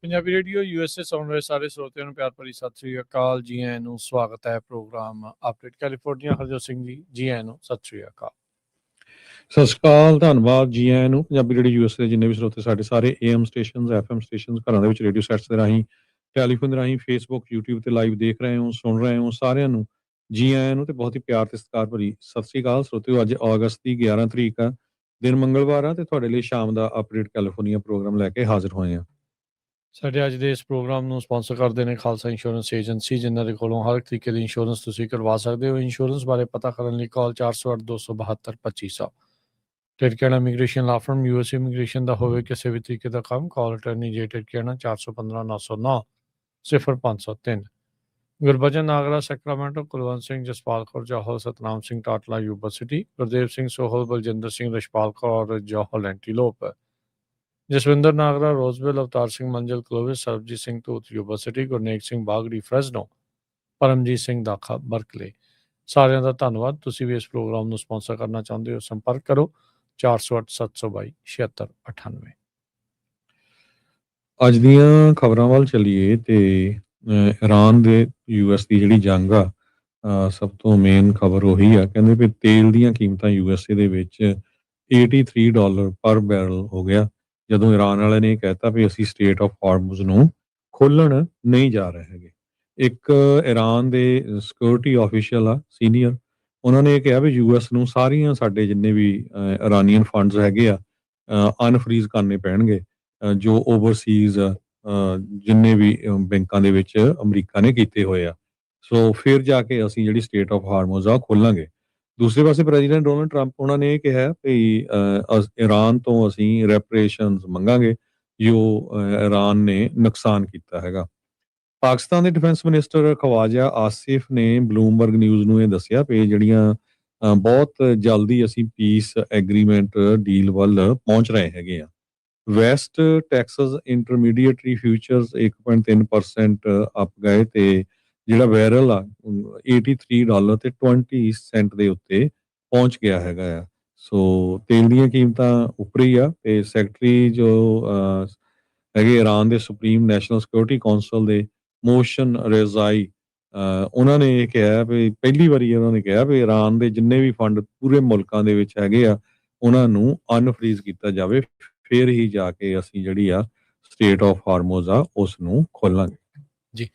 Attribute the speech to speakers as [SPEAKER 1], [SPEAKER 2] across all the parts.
[SPEAKER 1] Punjabi radio USA ਸੁਣ ਰਹੇ ਸਾਰੇ ਸਰੋਤਿਆਂ ਨੂੰ ਪਿਆਰ ਭਰੀ ਸਤਿ ਸ੍ਰੀ ਅਕਾਲ। ਜੀ ਆਇਆਂ ਨੂੰ ਸਵਾਗਤ ਹੈ program update California. Harjot Singh ji ਆਇਆਂ ਨੂੰ ਸਤਿ ਸ੍ਰੀ ਅਕਾਲ।
[SPEAKER 2] ਸਤਿ ਸ਼੍ਰੀ ਅਕਾਲ, ਧੰਨਵਾਦ ਜੀ ਆਇਆਂ ਨੂੰ। ਪੰਜਾਬੀ ਰੇਡੀਓ ਯੂਐਸ ਦੇ ਜਿੰਨੇ ਵੀ ਸਰੋਤੇ ਸਾਡੇ ਸਾਰੇ AM ਸਟੇਸ਼ਨਸ, FM ਸਟੇਸ਼ਨਸ, ਘਰਾਂ ਦੇ ਵਿੱਚ ਰੇਡੀਓ ਸੈਟਸ ਦੇ ਰਾਹੀਂ, ਟੈਲੀਫੋਨ ਦੇ ਰਾਹੀਂ, ਫੇਸਬੁੱਕ, YouTube ਤੇ ਲਾਈਵ ਦੇਖ ਰਹੇ ਹੋ, ਸੁਣ ਰਹੇ ਹੋ, ਸਾਰਿਆਂ ਨੂੰ ਜੀ ਆਇਆਂ ਨੂੰ ਤੇ ਬਹੁਤ ਹੀ ਪਿਆਰ ਤੇ ਸਤਿਕਾਰ ਭਰੀ ਸਤਿ ਸ਼੍ਰੀ ਅਕਾਲ ਸਰੋਤਿਓ। ਅੱਜ ਅਗਸਤ ਦੀ 11 ਤਰੀਕ ਆ, ਦਿਨ ਮੰਗਲਵਾਰ ਆ ਤੇ ਤੁਹਾਡੇ ਲਈ ਸ਼ਾਮ ਦਾ ਅਪਡੇਟ ਕੈਲੀਫੋਰਨੀਆ ਪ੍ਰੋਗਰਾਮ ਲੈ ਕੇ ਹਾਜ਼ਰ ਹੋਏ ਆ।
[SPEAKER 1] ਸਾਡੇ ਅੱਜ ਦੇ ਇਸ ਪ੍ਰੋਗਰਾਮ ਨੂੰ ਸਪਾਂਸਰ ਕਰਦੇ ਨੇ ਖਾਲਸਾ ਇੰਸ਼ੋਰੈਂਸ ਏਜੰਸੀ, ਜਿਨ੍ਹਾਂ ਦੇ ਕੋਲੋਂ ਹਰ ਤਰੀਕੇ ਦੀ ਇੰਸ਼ੋਰੈਂਸ ਤੁਸੀਂ ਕਰਵਾ ਸਕਦੇ ਹੋ। ਇੰਸ਼ੋਰੈਂਸ ਬਾਰੇ ਪਤਾ ਕਰਨ ਲਈ call 408-272-2500। Tirkiana immigration law firm USA immigration ਦਾ ਹੋਵੇ ਕਿਸੇ ਵੀ ਤਰੀਕੇ ਦਾ ਕੰਮ, call attorney J Tirkiana 415-909-0503। Gurbachan Nagra Sacramento, Kulwant Singh, Jaspal Kaur Johal, Satnam Singh Tatla Yuba City, Gurdev Singh Sohal, Baljinder Singh, Rashpal Kaur Johal Antelope, Jaswinder Nagra Roseville, Avtar Singh Manjal Clovis, Sarabjit Singh Dhoot Yuba City, Gurnek Singh Bagri Fresno, Paramjit Singh Dakha Berkeley. ਸਾਰਿਆਂ ਦਾ ਧੰਨਵਾਦ। ਤੁਸੀਂ ਵੀ ਇਸ ਪ੍ਰੋਗਰਾਮ ਨੂੰ ਸਪਾਂਸਰ ਕਰਨਾ ਚਾਹੁੰਦੇ ਹੋ, ਸੰਪਰਕ ਕਰੋ 408-722-7698।
[SPEAKER 2] ਅੱਜ ਦੀਆਂ ਖਬਰਾਂ ਵੱਲ ਚੱਲੀਏ ਤੇ ਇਰਾਨ ਦੇ US ਦੀ ਜਿਹੜੀ ਜੰਗ ਆ, ਸਭ ਤੋਂ ਮੇਨ ਖਬਰ ਉਹੀ ਆ। ਕਹਿੰਦੇ ਵੀ ਤੇਲ ਦੀਆਂ ਕੀਮਤਾਂ USA ਦੇ ਵਿੱਚ $83 ਪਰ ਬੈਰਲ ਹੋ ਗਿਆ, ਜਦੋਂ ਇਰਾਨ ਵਾਲਿਆਂ ਨੇ ਕਹਿਤਾ ਵੀ ਅਸੀਂ ਸਟੇਟ ਆਫ ਹਾਰਮਜ਼ ਨੂੰ ਖੋਲਣ ਨਹੀਂ ਜਾ ਰਹੇ ਹੈਗੇ। ਇੱਕ ਇਰਾਨ ਦੇ ਸਿਕਿਉਰਿਟੀ ਆਫੀਸ਼ੀਅਲ ਆ ਸੀਨੀਅਰ, ਉਹਨਾਂ ਨੇ ਇਹ ਕਿਹਾ ਵੀ US ਨੂੰ ਸਾਰੀਆਂ ਸਾਡੇ ਜਿੰਨੇ ਵੀ ਇਰਾਨੀਅਨ ਫੰਡਸ ਹੈਗੇ ਆ ਅਨਫਰੀਜ਼ ਕਰਨੇ ਪੈਣਗੇ, ਜੋ ਓਵਰਸੀਜ਼ ਜਿੰਨੇ ਵੀ ਬੈਂਕਾਂ ਦੇ ਵਿੱਚ ਅਮਰੀਕਾ ਨੇ ਕੀਤੇ ਹੋਏ ਆ। ਸੋ ਫਿਰ ਜਾ ਕੇ ਅਸੀਂ ਜਿਹੜੀ ਸਟੇਟ ਆਫ ਹਾਰਮਜ਼ ਆ ਖੋਲਾਂਗੇ। ਦੂਸਰੇ ਪਾਸੇ ਪ੍ਰੈਜ਼ੀਡੈਂਟ ਡੋਨਲਡ ਟਰੰਪ ਉਹਨਾਂ ਨੇ ਇਹ ਕਿਹਾ ਵੀ ਇਰਾਨ ਤੋਂ ਅਸੀਂ ਰੈਪਰੇਸ਼ਨਸ ਮੰਗਾਂਗੇ ਜੋ ਇਰਾਨ ਨੇ ਨੁਕਸਾਨ ਕੀਤਾ ਹੈਗਾ। ਪਾਕਿਸਤਾਨ ਦੇ ਡਿਫੈਂਸ ਮਿਨਿਸਟਰ ਖਵਾਜਾ ਆਸਿਫ ਨੇ ਬਲੂਮਬਰਗ ਨਿਊਜ਼ ਨੂੰ ਇਹ ਦੱਸਿਆ ਵੀ ਜਿਹੜੀਆਂ ਬਹੁਤ ਜਲਦੀ ਅਸੀਂ ਪੀਸ ਐਗਰੀਮੈਂਟ ਡੀਲ ਵੱਲ ਪਹੁੰਚ ਰਹੇ ਹੈਗੇ ਆ। ਵੈਸਟ ਟੈਕਸਸ ਇੰਟਰਮੀਡੀਏਟਰੀ ਫਿਊਚਰਸ 1.3% ਅਪ ਗਏ ਤੇ ਜਿਹੜਾ ਬੈਰਲ ਆ $83.20 ਦੇ ਉੱਤੇ ਪਹੁੰਚ ਗਿਆ ਹੈਗਾ ਆ। ਸੋ ਤੇਲ ਦੀਆਂ ਕੀਮਤਾਂ ਉੱਪਰ ਹੀ ਆ ਤੇ ਸੈਕਟਰੀ ਜੋ ਹੈਗੇ ਇਰਾਨ ਦੇ ਸੁਪਰੀਮ ਨੈਸ਼ਨਲ ਸਿਕਿਉਰਿਟੀ ਕੌਂਸਲ ਦੇ ਮੋਸ਼ਨ ਰੇਜ਼ਾਈ, ਉਹਨਾਂ ਨੇ ਇਹ ਕਿਹਾ ਵੀ ਪਹਿਲੀ ਵਾਰੀ ਉਹਨਾਂ ਨੇ ਕਿਹਾ ਵੀ ਇਰਾਨ ਦੇ ਜਿੰਨੇ ਵੀ ਫੰਡ ਪੂਰੇ ਮੁਲਕਾਂ ਦੇ ਵਿੱਚ ਹੈਗੇ ਆ ਉਹਨਾਂ ਨੂੰ ਅਨਫਰੀਜ਼ ਕੀਤਾ ਜਾਵੇ, ਫਿਰ ਹੀ ਜਾ ਕੇ ਅਸੀਂ ਜਿਹੜੀ ਆ ਸਟੇਟ ਆਫ ਹਾਰਮੋਜ਼ ਆ ਉਸ ਨੂੰ ਖੋਲਾਂਗੇ।
[SPEAKER 1] ਜੀ,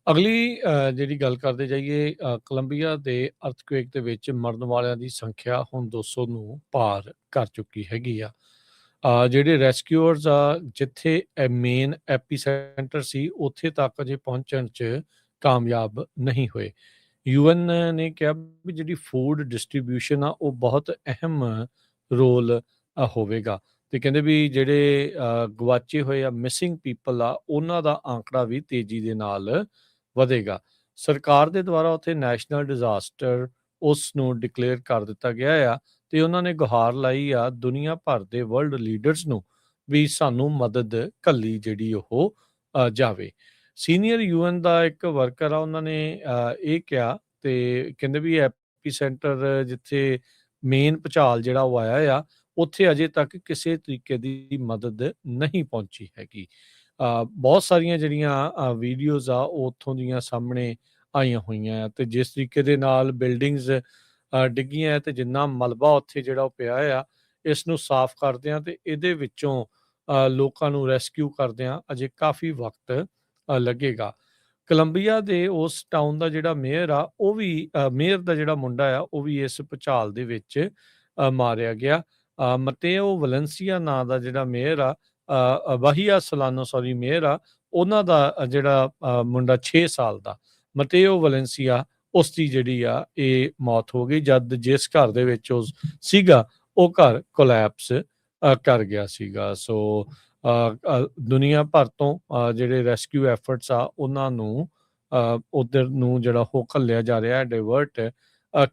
[SPEAKER 1] ਅਗਲੀ ਜਿਹੜੀ ਗੱਲ ਕਰਦੇ ਜਾਈਏ, ਕੋਲੰਬੀਆ ਦੇ ਅਰਥਕੁਏਕ ਦੇ ਵਿੱਚ ਮਰਨ ਵਾਲਿਆਂ ਦੀ ਸੰਖਿਆ ਹੁਣ 200 ਨੂੰ ਪਾਰ ਕਰ ਚੁੱਕੀ ਹੈਗੀ ਆ। ਜਿਹੜੇ ਰੈਸਕਿਊਅਰਸ ਆ, ਜਿੱਥੇ ਮੇਨ ਐਪੀਸੈਂਟਰ ਸੀ ਉੱਥੇ ਤੱਕ ਅਜੇ ਪਹੁੰਚਣ 'ਚ ਕਾਮਯਾਬ ਨਹੀਂ ਹੋਏ। UN ਨੇ ਕਿਹਾ ਵੀ ਜਿਹੜੀ ਫੂਡ ਡਿਸਟਰੀਬਿਊਸ਼ਨ ਆ ਉਹ ਬਹੁਤ ਅਹਿਮ ਰੋਲ ਹੋਵੇਗਾ, ਤੇ ਕਹਿੰਦੇ ਵੀ ਜਿਹੜੇ ਗਵਾਚੇ ਹੋਏ ਆ, ਮਿਸਿੰਗ ਪੀਪਲ ਆ, ਉਹਨਾਂ ਦਾ ਆંકੜਾ ਵੀ ਤੇਜ਼ੀ ਦੇ ਨਾਲ ਵਧੇਗਾ। ਸਰਕਾਰ ਦੇ ਦੁਆਰਾ ਉੱਥੇ ਨੈਸ਼ਨਲ ਡਿਜ਼ਾਸਟਰ ਉਸ ਨੂੰ ਡਿਕਲੇਅਰ ਕਰ ਦਿੱਤਾ ਗਿਆ ਆ ਤੇ ਉਹਨਾਂ ਨੇ ਗੁਹਾਰ ਲਾਈ ਆ ਦੁਨੀਆ ਭਰ ਦੇ ਵਰਲਡ ਲੀਡਰਸ ਨੂੰ ਵੀ ਸਾਨੂੰ ਮਦਦ ਘੱਲੀ ਜਿਹੜੀ ਉਹ ਜਾਵੇ। ਸੀਨੀਅਰ UN ਦਾ ਇੱਕ ਵਰਕਰ ਆ, ਉਹਨਾਂ ਨੇ ਇਹ ਕਿਹਾ ਤੇ ਕਹਿੰਦੇ ਵੀ ਐਪੀਸੈਂਟਰ ਜਿੱਥੇ ਮੇਨ ਭੁਚਾਲ ਜਿਹੜਾ ਉਹ ਆਇਆ ਆ, ਉੱਥੇ ਅਜੇ ਤੱਕ ਕਿਸੇ ਤਰੀਕੇ ਦੀ ਮਦਦ ਨਹੀਂ ਪਹੁੰਚੀ ਹੈਗੀ। ਬਹੁਤ ਸਾਰੀਆਂ ਜਿਹੜੀਆਂ ਵੀਡੀਓਜ਼ ਆ ਉਹ ਉੱਥੋਂ ਦੀਆਂ ਸਾਹਮਣੇ ਆਈਆਂ ਹੋਈਆਂ ਆ ਤੇ ਜਿਸ ਤਰੀਕੇ ਦੇ ਨਾਲ ਬਿਲਡਿੰਗਸ ਡਿੱਗੀਆਂ ਤੇ ਜਿੰਨਾ ਮਲਬਾ ਉੱਥੇ ਜਿਹੜਾ ਉਹ ਪਿਆ ਆ, ਇਸ ਨੂੰ ਸਾਫ਼ ਕਰਦਿਆਂ ਤੇ ਇਹਦੇ ਵਿੱਚੋਂ ਲੋਕਾਂ ਨੂੰ ਰੈਸਕਿਊ ਕਰਦਿਆਂ ਅਜੇ ਕਾਫੀ ਵਕਤ ਲੱਗੇਗਾ। ਕੋਲੰਬੀਆ ਦੇ ਉਸ ਟਾਊਨ ਦਾ ਜਿਹੜਾ ਮੇਅਰ ਆ, ਉਹ ਵੀ ਮੇਅਰ ਦਾ ਜਿਹੜਾ ਮੁੰਡਾ ਆ ਉਹ ਵੀ ਇਸ ਭੁਚਾਲ ਦੇ ਵਿੱਚ ਮਾਰਿਆ ਗਿਆ। ਮਤੇਓ ਵਲੈਂਸੀਆ ਨਾਂ ਦਾ ਜਿਹੜਾ ਮੇਅਰ ਆ, ਵਾਹੀਆ ਸੋਲਾਨੋ ਮੇਅਰ ਆ, ਉਹਨਾਂ ਦਾ ਜਿਹੜਾ ਮੁੰਡਾ 6 ਸਾਲ ਦਾ ਮਤੇਓ ਵਲੈਂਸੀਆ, ਉਸ ਦੀ ਜਿਹੜੀ ਆ ਇਹ ਮੌਤ ਹੋ ਗਈ ਜਦ ਜਿਸ ਘਰ ਦੇ ਵਿੱਚ ਉਹ ਸੀਗਾ ਉਹ ਘਰ ਕੋਲੈਪਸ ਕਰ ਗਿਆ ਸੀਗਾ। ਸੋ ਦੁਨੀਆ ਭਰ ਤੋਂ ਜਿਹੜੇ ਰੈਸਕਿਊ ਐਫਰਟਸ ਆ ਉਹਨਾਂ ਨੂੰ ਉਧਰ ਨੂੰ ਜਿਹੜਾ ਉਹ ਘੱਲਿਆ ਜਾ ਰਿਹਾ, ਡਾਇਵਰਟ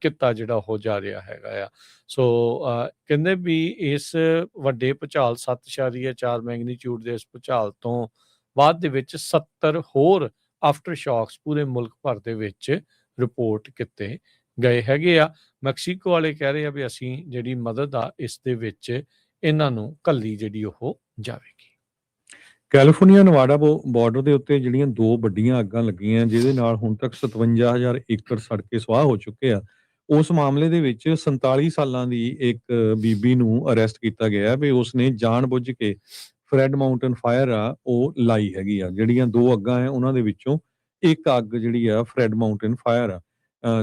[SPEAKER 1] ਕੀਤਾ ਜਿਹੜਾ ਹੋ ਜਾ ਰਿਹਾ ਹੈਗਾ ਆ। ਸੋ ਕਹਿੰਦੇ ਵੀ ਇਸ ਵੱਡੇ ਭੁਚਾਲ 7.4 ਮੈਗਨੀਚਿਊਡ ਦੇ ਇਸ ਭੁਚਾਲ ਤੋਂ ਬਾਅਦ ਦੇ ਵਿੱਚ 70 ਹੋਰ ਆਫਟਰ ਸ਼ੌਕਸ ਪੂਰੇ ਮੁਲਕ ਭਰ ਦੇ ਵਿੱਚ ਰਿਪੋਰਟ ਕੀਤੇ ਗਏ ਹੈਗੇ ਆ। ਮੈਕਸੀਕੋ ਵਾਲੇ ਕਹਿ ਰਹੇ ਆ ਵੀ ਅਸੀਂ ਜਿਹੜੀ ਮਦਦ ਆ ਇਸ ਦੇ ਵਿੱਚ ਇਹਨਾਂ ਨੂੰ ਘੱਲੀ ਜਿਹੜੀ ਉਹ ਜਾਵੇਗੀ।
[SPEAKER 2] ਕੈਲੀਫੋਰਨੀਆ ਨਵਾਡਾ ਬਾਰਡਰ ਦੇ ਉੱਤੇ ਜਿਹੜੀਆਂ 2 ਵੱਡੀਆਂ ਅੱਗਾਂ ਲੱਗੀਆਂ, ਜਿਹਦੇ ਨਾਲ ਹੁਣ ਤੱਕ 57,000 ਏਕੜ ਸੜ ਕੇ ਸੁਆਹ ਹੋ ਚੁੱਕੇ ਆ। ਉਸ ਮਾਮਲੇ ਦੇ ਵਿੱਚ 47 ਸਾਲਾਂ ਦੀ ਇੱਕ ਬੀਬੀ ਨੂੰ ਅਰੈਸਟ ਕੀਤਾ ਗਿਆ ਵੀ ਉਸਨੇ ਜਾਣਬੁੱਝ ਕੇ ਫਰੈਡ ਮਾਊਂਟਨ ਫਾਇਰ ਆ ਉਹ ਲਾਈ ਹੈਗੀ ਆ। ਜਿਹੜੀਆਂ 2 ਅੱਗਾਂ ਆ ਉਹਨਾਂ ਦੇ ਵਿੱਚੋਂ ਇੱਕ ਅੱਗ ਜਿਹੜੀ ਆ ਫਰੈਡ ਮਾਊਂਟਨ ਫਾਇਰ ਆ।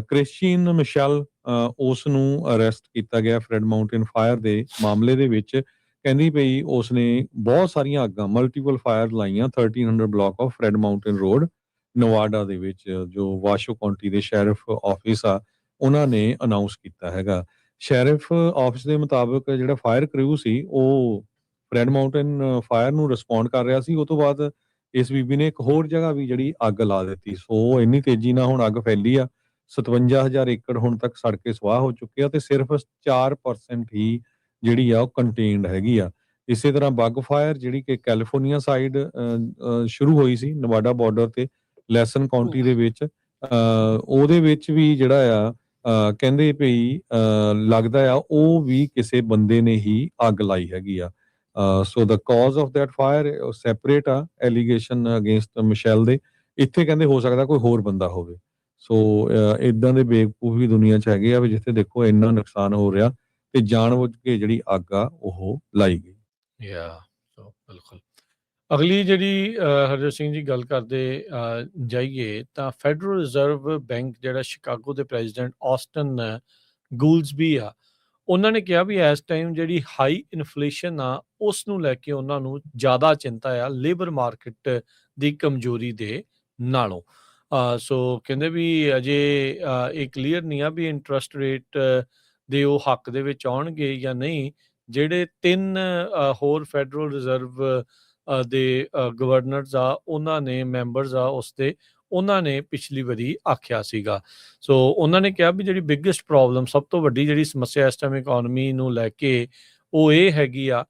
[SPEAKER 2] ਕ੍ਰਿਸਟੀਨ ਮਿਸ਼ੈਲ ਉਸ ਨੂੰ ਅਰੈਸਟ ਕੀਤਾ ਗਿਆ ਫਰੈਡ ਮਾਊਂਟਨ ਫਾਇਰ ਦੇ ਮਾਮਲੇ ਦੇ ਵਿੱਚ। ਕਹਿੰਦੀ ਪਈ ਉਸਨੇ ਬਹੁਤ ਸਾਰੀਆਂ ਅੱਗਾਂ ਮਲਟੀਪਲ ਫਾਇਰ ਲਾਈਆਂ 1300 block of Fred Mountain Road Nevada ਦੇ ਵਿੱਚ। ਜੋ ਵਾਸ਼ੋ ਕਾਉਂਟੀ ਦੇ ਸ਼ੈਰਿਫ ਆਫਿਸ ਆ ਉਹਨਾਂ ਨੇ ਅਨਾਉਂਸ ਕੀਤਾ ਹੈਗਾ। ਸ਼ੈਰਿਫ ਆਫਿਸ ਦੇ ਮੁਤਾਬਕ ਜਿਹੜਾ ਫਾਇਰ ਕਰੂ ਸੀ ਉਹ ਫਰੈਡ ਮਾਊਂਟਨ ਫਾਇਰ ਨੂੰ ਰਿਸਪੌਂਡ ਕਰ ਰਿਹਾ ਸੀ। ਉਹ ਤੋਂ ਬਾਅਦ ਇਸ ਬੀਬੀ ਨੇ ਇੱਕ ਹੋਰ ਜਗ੍ਹਾ ਵੀ ਜਿਹੜੀ ਅੱਗ ਲਾ ਦਿੱਤੀ। ਸੋ ਇੰਨੀ ਤੇਜ਼ੀ ਨਾਲ ਹੁਣ ਅੱਗ ਫੈਲੀ ਆ। 57,000 ਏਕੜ ਹੁਣ ਤੱਕ ਸੜ ਕੇ ਸੁਆਹ ਹੋ ਚੁੱਕੇ ਆ ਤੇ ਸਿਰਫ 4% ਹੀ ਜਿਹੜੀ ਆ ਉਹ ਕੰਟੇਨਡ ਹੈਗੀ ਆ। ਇਸੇ ਤਰ੍ਹਾਂ ਬੱਗ ਫਾਇਰ ਜਿਹੜੀ ਕਿ ਕੈਲੀਫੋਰਨੀਆ ਸਾਈਡ ਸ਼ੁਰੂ ਹੋਈ ਸੀ ਨਵਾਡਾ ਬਾਰਡਰ ਤੇ ਲੈਸਨ ਕਾਉਂਟੀ ਦੇ ਵਿੱਚ, ਉਹਦੇ ਵਿੱਚ ਵੀ ਜਿਹੜਾ ਆ ਕਹਿੰਦੇ ਪਈ ਲੱਗਦਾ ਆ ਉਹ ਵੀ ਕਿਸੇ ਬੰਦੇ ਨੇ ਹੀ ਅੱਗ ਲਾਈ ਹੈਗੀ ਆ। So the cause of that fire separate ਆ ਐਲੀਗੇਸ਼ਨ ਅਗੇਂਸਟ ਮਿਸ਼ੈਲ ਦੇ। ਇੱਥੇ ਕਹਿੰਦੇ ਹੋ ਸਕਦਾ ਕੋਈ ਹੋਰ ਬੰਦਾ ਹੋਵੇ। ਸੋ ਇਦਾਂ ਦੇ ਬੇਵਕੂਫ ਵੀ ਦੁਨੀਆ 'ਚ ਹੈਗੇ ਆ ਵੀ ਜਿੱਥੇ ਦੇਖੋ ਇੰਨਾ ਨੁਕਸਾਨ ਹੋ ਰਿਹਾ ਤੇ ਜਾਣਬੁੱਝ ਕੇ ਜਿਹੜੀ ਅੱਗ ਆ ਉਹ ਲਾਈ ਗਈ।
[SPEAKER 1] ਯਾ ਸੋ ਬਿਲਕੁਲ। ਅਗਲੀ ਜਿਹੜੀ ਹਰਜੋਤ ਸਿੰਘ ਜੀ ਗੱਲ ਕਰਦੇ ਜਾਈਏ ਤਾਂ ਫੈਡਰਲ ਰਿਜ਼ਰਵ ਬੈਂਕ ਜਿਹੜਾ ਸ਼ਿਕਾਗੋ ਦੇ ਪ੍ਰੈਜ਼ੀਡੈਂਟ ਆਸਟਨ ਗੂਲਸਬੀ ਆ, ਉਹਨਾਂ ਨੇ ਕਿਹਾ ਵੀ ਇਸ ਟਾਈਮ ਜਿਹੜੀ ਹਾਈ ਇਨਫਲੇਸ਼ਨ ਆ ਉਸ ਨੂੰ ਲੈ ਕੇ ਉਹਨਾਂ ਨੂੰ ਜ਼ਿਆਦਾ ਚਿੰਤਾ ਆ ਲੇਬਰ ਮਾਰਕੀਟ ਦੀ ਕਮਜ਼ੋਰੀ ਦੇ ਨਾਲੋਂ। ਸੋ ਕਹਿੰਦੇ ਵੀ ਅਜੇ ਇਹ ਕਲੀਅਰ ਨਹੀਂ ਆ ਵੀ ਇੰਟਰਸਟ ਰੇਟ ਦੇ ਉਹ ਹੱਕ ਦੇ ਵਿੱਚ ਆਉਣਗੇ ਜਾਂ ਨਹੀਂ। ਜਿਹੜੇ 3 ਹੋਰ ਫੈਡਰਲ ਰਿਜ਼ਰਵ ਦੇ ਗਵਰਨਰਸ ਆ ਉਹਨਾਂ ਨੇ ਮੈਂਬਰਸ ਆ ਉਸ ਦੇ, ਉਹਨਾਂ ਨੇ ਪਿਛਲੀ ਵਾਰੀ ਆਖਿਆ ਸੀਗਾ। ਸੋ ਉਹਨਾਂ ਨੇ ਕਿਹਾ ਵੀ ਜਿਹੜੀ ਬਿਗੇਸਟ ਪ੍ਰੋਬਲਮ ਸਭ ਤੋਂ ਵੱਡੀ ਜਿਹੜੀ ਸਮੱਸਿਆ ਇਸ ਟਾਈਮ ਇਕਨੋਮੀ ਨੂੰ ਲੈ ਕੇ ਉਹ ਇਹ ਹੈਗੀ ਆ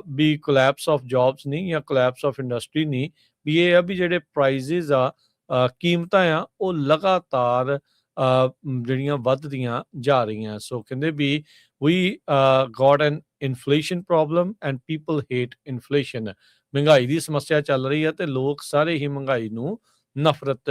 [SPEAKER 1] ਵੀ ਕੋਲੈਪਸ ਆਫ ਜੌਬਸ ਨਹੀਂ ਜਾਂ ਕੋਲੈਪਸ ਆਫ ਇੰਡਸਟਰੀ ਨਹੀਂ, ਵੀ ਇਹ ਆ ਵੀ ਜਿਹੜੇ ਪ੍ਰਾਈਸਿਸ ਆ ਕੀਮਤਾਂ ਆ ਉਹ ਲਗਾਤਾਰ ਜਿਹੜੀਆਂ ਵੱਧਦੀਆਂ ਜਾ ਰਹੀਆਂ। ਸੋ ਕਹਿੰਦੇ ਵੀ we got an inflation problem and people hate inflation. ਮਹਿੰਗਾਈ ਦੀ ਸਮੱਸਿਆ ਚੱਲ ਰਹੀ ਹੈ ਤੇ ਲੋਕ ਸਾਰੇ ਹੀ ਮਹਿੰਗਾਈ ਨੂੰ ਨਫ਼ਰਤ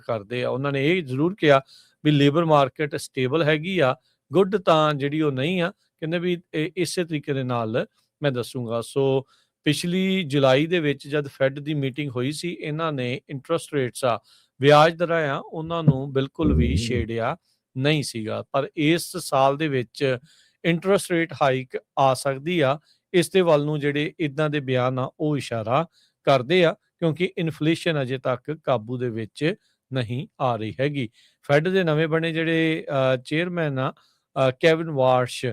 [SPEAKER 1] ਕਰਦੇ ਆ। ਉਹਨਾਂ ਨੇ ਇਹ ਜ਼ਰੂਰ ਕਿਹਾ ਵੀ ਲੇਬਰ ਮਾਰਕੀਟ ਸਟੇਬਲ ਹੈਗੀ ਆ, ਗੁੱਡ ਤਾਂ ਜਿਹੜੀ ਉਹ ਨਹੀਂ ਆ। ਕਹਿੰਦੇ ਵੀ ਇਸੇ ਤਰੀਕੇ ਦੇ ਨਾਲ ਮੈਂ ਦੱਸੂਗਾ। ਸੋ ਪਿਛਲੀ ਜੁਲਾਈ ਦੇ ਵਿੱਚ ਜਦ ਫੈਡ ਦੀ ਮੀਟਿੰਗ ਹੋਈ ਸੀ ਇਹਨਾਂ ਨੇ ਇੰਟਰਸਟ ਰੇਟਸ ਆ ਵਿਆਜ ਦਰਾਂ ਆ ਉਹਨਾਂ ਨੂੰ ਬਿਲਕੁਲ ਵੀ ਛੇੜਿਆ ਨਹੀਂ ਸੀਗਾ। ਪਰ ਇਸ ਸਾਲ ਦੇ ਵਿੱਚ ਇੰਟਰਸਟ ਰੇਟ ਹਾਈਕ ਆ ਸਕਦੀ ਆ। ਇਸ ਦੇ ਵੱਲ ਨੂੰ ਜਿਹੜੇ ਇਦਾਂ ਦੇ ਬਿਆਨ ਆ ਉਹ ਇਸ਼ਾਰਾ ਕਰਦੇ ਆ ਕਿਉਂਕਿ ਇਨਫਲੇਸ਼ਨ ਅਜੇ ਤੱਕ ਕਾਬੂ ਦੇ ਵਿੱਚ ਨਹੀਂ ਆ ਰਹੀ ਹੈਗੀ। ਫੈਡ ਦੇ ਨਵੇਂ ਬਣੇ ਜਿਹੜੇ ਚੇਅਰਮੈਨ ਆ ਕੈਵਿਨ ਵਾਰਸ਼,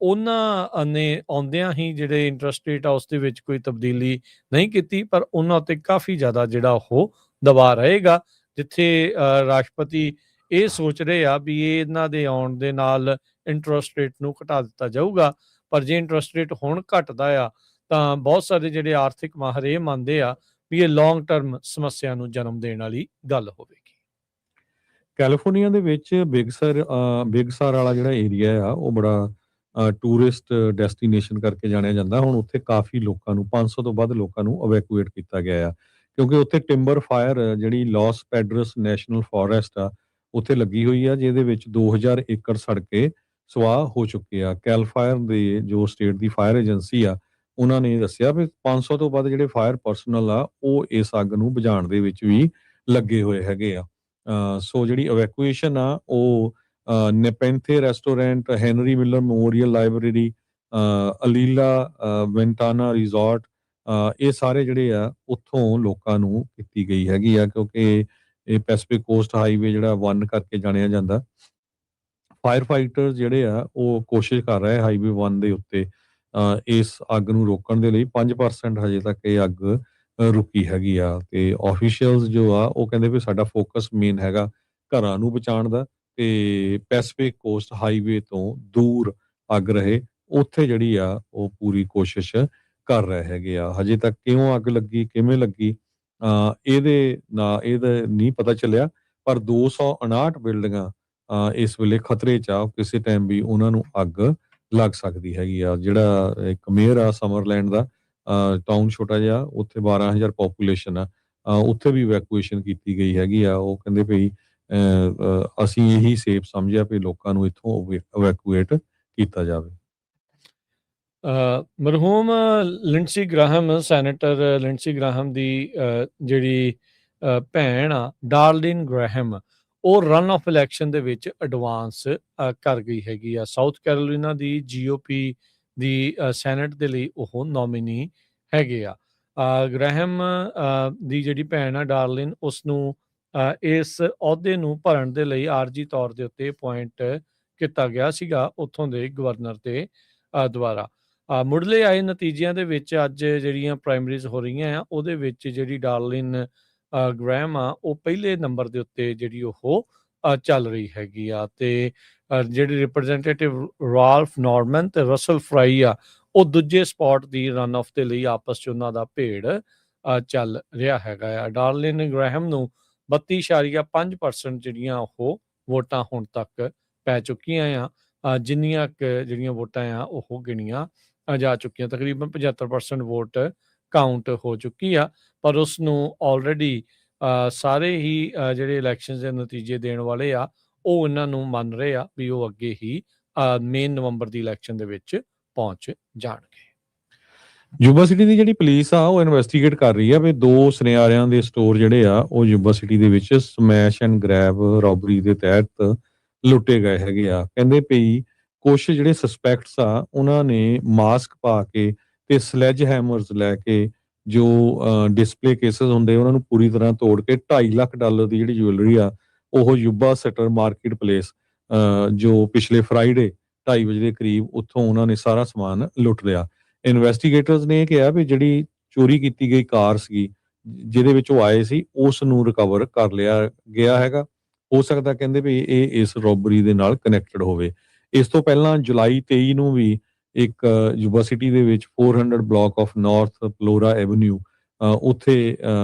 [SPEAKER 1] ਉਹਨਾਂ ਨੇ ਆਉਂਦਿਆਂ ਹੀ ਜਿਹੜੇ ਇੰਟਰਸਟ ਰੇਟ ਆ ਉਸ ਦੇ ਵਿੱਚ ਕੋਈ ਤਬਦੀਲੀ ਨਹੀਂ ਕੀਤੀ, ਪਰ ਉਹਨਾਂ ਉੱਤੇ ਕਾਫੀ ਜ਼ਿਆਦਾ ਜਿਹੜਾ ਉਹ ਦਬਾਅ ਰਹੇਗਾ। ਜਿੱਥੇ ਰਾਸ਼ਟਰਪਤੀ ਇਹ ਸੋਚ ਰਹੇ ਆ ਵੀ ਇਹਨਾਂ ਦੇ ਆਉਣ ਦੇ ਨਾਲ ਇੰਟਰਸਟ ਰੇਟ ਨੂੰ ਘਟਾ ਦਿੱਤਾ ਜਾਊਗਾ, ਪਰ ਜੇ ਇੰਟਰਸਟ ਰੇਟ ਹੁਣ ਘਟਦਾ ਆ ਤਾਂ ਬਹੁਤ ਸਾਰੇ ਜਿਹੜੇ ਆਰਥਿਕ ਮਾਹਰ ਇਹ ਮੰਨਦੇ ਆ ਵੀ ਇਹ ਲੌਂਗ ਟਰਮ ਸਮੱਸਿਆ ਨੂੰ ਜਨਮ ਦੇਣ ਵਾਲੀ ਗੱਲ ਹੋਵੇਗੀ।
[SPEAKER 2] ਕੈਲੀਫੋਰਨੀਆ ਦੇ ਵਿੱਚ ਬਿਗਸਰ ਵਾਲਾ ਜਿਹੜਾ ਏਰੀਆ ਆ ਉਹ ਬੜਾ ਟੂਰਿਸਟ ਡੈਸਟੀਨੇਸ਼ਨ ਕਰਕੇ ਜਾਣਿਆ ਜਾਂਦਾ। ਹੁਣ ਉੱਥੇ ਕਾਫੀ ਲੋਕਾਂ ਨੂੰ 500 ਤੋਂ ਵੱਧ ਲੋਕਾਂ ਨੂੰ ਇਵੈਕੂਏਟ ਕੀਤਾ ਗਿਆ ਆ ਕਿਉਂਕਿ ਉੱਥੇ ਟਿੰਬਰ ਫਾਇਰ ਜਿਹੜੀ ਲਾਸ ਪੈਡਰਸ ਨੈਸ਼ਨਲ ਫੋਰੈਸਟ ਆ ਉੱਥੇ ਲੱਗੀ ਹੋਈ ਆ, ਜਿਹਦੇ ਵਿੱਚ 2000 ਏਕੜ ਸੜ ਕੇ ਸਵਾਹ ਹੋ ਚੁੱਕੇ ਆ। ਕੈਲ ਫਾਇਰ ਦੇ ਜੋ ਸਟੇਟ ਦੀ ਫਾਇਰ ਏਜੰਸੀ ਆ ਉਹਨਾਂ ਨੇ ਦੱਸਿਆ ਵੀ 500 ਤੋਂ ਵੱਧ ਜਿਹੜੇ ਫਾਇਰ ਪਰਸਨਲ ਆ ਉਹ ਇਸ ਅੱਗ ਨੂੰ ਬੁਝਾਉਣ ਦੇ ਵਿੱਚ ਵੀ ਲੱਗੇ ਹੋਏ ਹੈਗੇ ਆ। ਸੋ ਜਿਹੜੀ ਇਵੈਕੂਏਸ਼ਨ ਆ ਉਹ Nepenthe restaurant, Henry Miller Memorial Library, Alila Ventana resort, ਇਹ ਸਾਰੇ ਜਿਹੜੇ ਆ ਉੱਥੋਂ ਲੋਕਾਂ ਨੂੰ ਕੀਤੀ ਗਈ ਹੈਗੀ ਆ ਕਿਉਂਕਿ ਇਹ ਪੈਸੀਫਿਕ ਕੋਸਟ ਹਾਈਵੇ ਜਿਹੜਾ 1 ਕਰਕੇ ਜਾਣਿਆ ਜਾਂਦਾ। ਫਾਇਰ ਫਾਈਟਰ ਜਿਹੜੇ ਆ ਉਹ ਕੋਸ਼ਿਸ਼ ਕਰ ਰਹੇ ਹਾਈਵੇ 1 ਦੇ ਉੱਤੇ ਇਸ ਅੱਗ ਨੂੰ ਰੋਕਣ ਦੇ ਲਈ। 5% ਹਜੇ ਤੱਕ ਇਹ ਅੱਗ ਰੁਕੀ ਹੈਗੀ ਆ ਤੇ ਆਫੀਸ਼ੀਅਲਸ ਜੋ ਆ ਉਹ ਕਹਿੰਦੇ ਵੀ ਸਾਡਾ ਫੋਕਸ ਮੇਨ ਹੈਗਾ ਘਰਾਂ ਨੂੰ ਬਚਾਉਣ ਦਾ ਤੇ ਪੈਸੀਫਿਕ ਕੋਸਟ ਹਾਈਵੇ ਤੋਂ ਦੂਰ ਅੱਗ ਰਹੇ ਉੱਥੇ ਜਿਹੜੀ ਆ ਉਹ ਪੂਰੀ ਕੋਸ਼ਿਸ਼ ਕਰ ਰਹੇ ਹੈਗੇ ਆ। ਹਜੇ ਤੱਕ ਕਿਉਂ ਅੱਗ ਲੱਗੀ, ਕਿਵੇਂ ਲੱਗੀ, ਇਹਦੇ ਨਹੀਂ ਪਤਾ ਚੱਲਿਆ, ਪਰ 259 ਬਿਲਡਿੰਗਾਂ ਇਸ ਵੇਲੇ ਖਤਰੇ 'ਚ ਆ, ਕਿਸੇ ਟਾਈਮ ਵੀ ਉਹਨਾਂ ਨੂੰ ਅੱਗ ਲੱਗ ਸਕਦੀ ਹੈਗੀ ਆ। ਜਿਹੜਾ ਇੱਕ ਮੇਅਰ ਆ ਸਮਰਲੈਂਡ ਦਾ, ਟਾਊਨ ਛੋਟਾ ਜਿਹਾ, ਉੱਥੇ 12,000 ਪੋਪੂਲੇਸ਼ਨ ਆ, ਉੱਥੇ ਵੀ ਇਵੈਕੂਏਸ਼ਨ ਕੀਤੀ ਗਈ ਹੈਗੀ ਆ। ਉਹ ਕਹਿੰਦੇ ਵੀ ਅਸੀਂ ਇਹੀ ਸੇਫ ਸਮਝਿਆ ਵੀ ਲੋਕਾਂ ਨੂੰ ਇੱਥੋਂ ਇਵੈਕੂਏਟ ਕੀਤਾ ਜਾਵੇ।
[SPEAKER 1] ਮਰਹੂਮ ਲਿੰਡਸੀ ਗ੍ਰਾਹਮ, ਸੈਨੇਟਰ ਲਿੰਡਸੀ ਗ੍ਰਾਹਮ ਦੀ ਜਿਹੜੀ ਭੈਣ ਆ ਡਾਰਲਿਨ ਗ੍ਰਾਹਮ, ਉਹ ਰਨ ਆਫ ਇਲੈਕਸ਼ਨ ਦੇ ਵਿੱਚ ਐਡਵਾਂਸ ਕਰ ਗਈ ਹੈਗੀ ਆ। ਸਾਊਥ ਕੈਰੋਲੀਨਾ ਦੀ GOP ਦੀ ਸੈਨੇਟ ਦੇ ਲਈ ਉਹ ਨੋਮੀਨੀ ਹੈਗੇ ਆ। ਗ੍ਰਾਹਮ ਦੀ ਜਿਹੜੀ ਭੈਣ ਆ ਡਾਰਲਿਨ, ਉਸ ਨੂੰ ਇਸ ਅਹੁਦੇ ਨੂੰ ਭਰਨ ਦੇ ਲਈ ਆਰਜੀ ਤੌਰ ਦੇ ਉੱਤੇ ਅਪੁਆਇੰਟ ਕੀਤਾ ਗਿਆ ਸੀਗਾ ਉੱਥੋਂ ਦੇ ਗਵਰਨਰ ਦੇ ਦੁਆਰਾ। ਮੁੱਢਲੇ ਆਏ ਨਤੀਜਿਆਂ ਦੇ ਵਿੱਚ ਅੱਜ ਜਿਹੜੀਆਂ ਪ੍ਰਾਇਮਰੀਜ਼ ਹੋ ਰਹੀਆਂ ਆ, ਉਹਦੇ ਵਿੱਚ ਜਿਹੜੀ ਡਾਰਲਿਨ ਗ੍ਰਾਹਮ ਆ, ਉਹ ਪਹਿਲੇ ਨੰਬਰ ਦੇ ਉੱਤੇ ਜਿਹੜੀ ਉਹ ਚੱਲ ਰਹੀ ਹੈਗੀ ਆ। ਤੇ ਜਿਹੜੇ ਰਿਪਰੈਜ਼ੈਂਟੇਟਿਵ ਰਾਲਫ ਨਾਰਮਨ ਤੇ ਰਸਲ ਫਰਾਈ ਆ, ਉਹ ਦੂਜੇ ਸਪੌਟ ਦੀ ਰਨ ਆਫ ਦੇ ਲਈ ਆਪਸ 'ਚ ਉਹਨਾਂ ਦਾ ਭੇੜ ਚੱਲ ਰਿਹਾ ਹੈਗਾ ਆ। ਡਾਰਲਿਨ ਗ੍ਰਾਹਮ ਨੂੰ 32.5% ਜਿਹੜੀਆਂ ਉਹ ਵੋਟਾਂ ਹੁਣ ਤੱਕ ਪੈ ਚੁੱਕੀਆਂ ਆ। ਜਿੰਨੀਆਂ ਜਿਹੜੀਆਂ ਵੋਟਾਂ ਆ ਉਹ ਗਿਣੀਆਂ ਜਾ ਚੁੱਕੀਆਂ, ਤਕਰੀਬਨ 75% ਵੋਟ ਕਾਊਂਟ ਹੋ ਚੁੱਕੀ ਆ। ਪਰ ਉਸ ਨੂੰ ਆਲਰੇਡੀ ਸਾਰੇ ਹੀ ਜਿਹੜੇ ਇਲੈਕਸ਼ਨ ਦੇ ਨਤੀਜੇ ਦੇਣ ਵਾਲੇ ਆ, ਉਹ ਇਹਨਾਂ ਨੂੰ ਮੰਨ ਰਹੇ ਆ ਵੀ ਉਹ ਅੱਗੇ ਹੀ ਮੇਨ ਨਵੰਬਰ ਦੀ ਇਲੈਕਸ਼ਨ ਦੇ ਵਿੱਚ ਪਹੁੰਚ ਜਾਣਗੇ।
[SPEAKER 2] ਯੂਬਾ ਸਿਟੀ ਦੀ ਜਿਹੜੀ ਪੁਲਿਸ ਆ, ਉਹ ਇਨਵੈਸਟੀਗੇਟ ਕਰ ਰਹੀ ਆ ਵੀ 2 ਸੁਨਿਆਰਿਆਂ ਦੇ ਸਟੋਰ ਜਿਹੜੇ ਆ, ਉਹ ਯੂਬਾ ਸਿਟੀ ਦੇ ਵਿੱਚ ਸਮੈਸ਼ ਐਂਡ ਗ੍ਰੈਬ ਰੋਬਰੀ ਦੇ ਤਹਿਤ ਲੁੱਟੇ ਗਏ ਹੈਗੇ ਆ। ਕਹਿੰਦੇ ਵੀ ਕੁਛ ਜਿਹੜੇ ਸਸਪੈਕਟਸ ਆ, ਉਹਨਾਂ ਨੇ ਮਾਸਕ ਪਾ ਕੇ ਤੇ ਸਲੈਜ ਹੈਮਰਸ ਲੈ ਕੇ ਜੋ ਡਿਸਪਲੇ ਕੇਸਿਸ ਹੁੰਦੇ, ਉਹਨਾਂ ਨੂੰ ਪੂਰੀ ਤਰ੍ਹਾਂ ਤੋੜ ਕੇ $2.5 ਲੱਖ ਦੀ ਜਿਹੜੀ ਜੁਐਲਰੀ ਆ, ਉਹ ਯੂਬਾ ਸਟਰ ਮਾਰਕੀਟ ਪਲੇਸ, ਜੋ ਪਿਛਲੇ ਫਰਾਈਡੇ 2:30 ਵਜੇ ਦੇ ਕਰੀਬ, ਉੱਥੋਂ ਉਹਨਾਂ ਨੇ ਸਾਰਾ ਸਮਾਨ ਲੁੱਟ ਲਿਆ। ਇਨਵੈਸਟੀਗੇਟਰਸ ਨੇ ਇਹ ਕਿਹਾ ਵੀ ਜਿਹੜੀ ਚੋਰੀ ਕੀਤੀ ਗਈ ਕਾਰ ਸੀਗੀ, ਜਿਹਦੇ ਵਿੱਚ ਉਹ ਆਏ ਸੀ, ਉਸ ਨੂੰ ਰਿਕਵਰ ਕਰ ਲਿਆ ਗਿਆ ਹੈਗਾ। ਹੋ ਸਕਦਾ, ਕਹਿੰਦੇ ਵੀ ਇਹ ਇਸ ਰੋਬਰੀ ਦੇ ਨਾਲ ਕਨੈਕਟਡ ਹੋਵੇ। ਇਸ ਤੋਂ ਪਹਿਲਾਂ ਜੁਲਾਈ 23 ਨੂੰ ਵੀ ਇੱਕ ਯੂਬਾ ਸਿਟੀ ਦੇ ਵਿੱਚ 400 ਬਲਾਕ ਆਫ ਨਾਰਥ ਪਲੋਰਾ ਐਵਨਿਊ, ਉੱਥੇ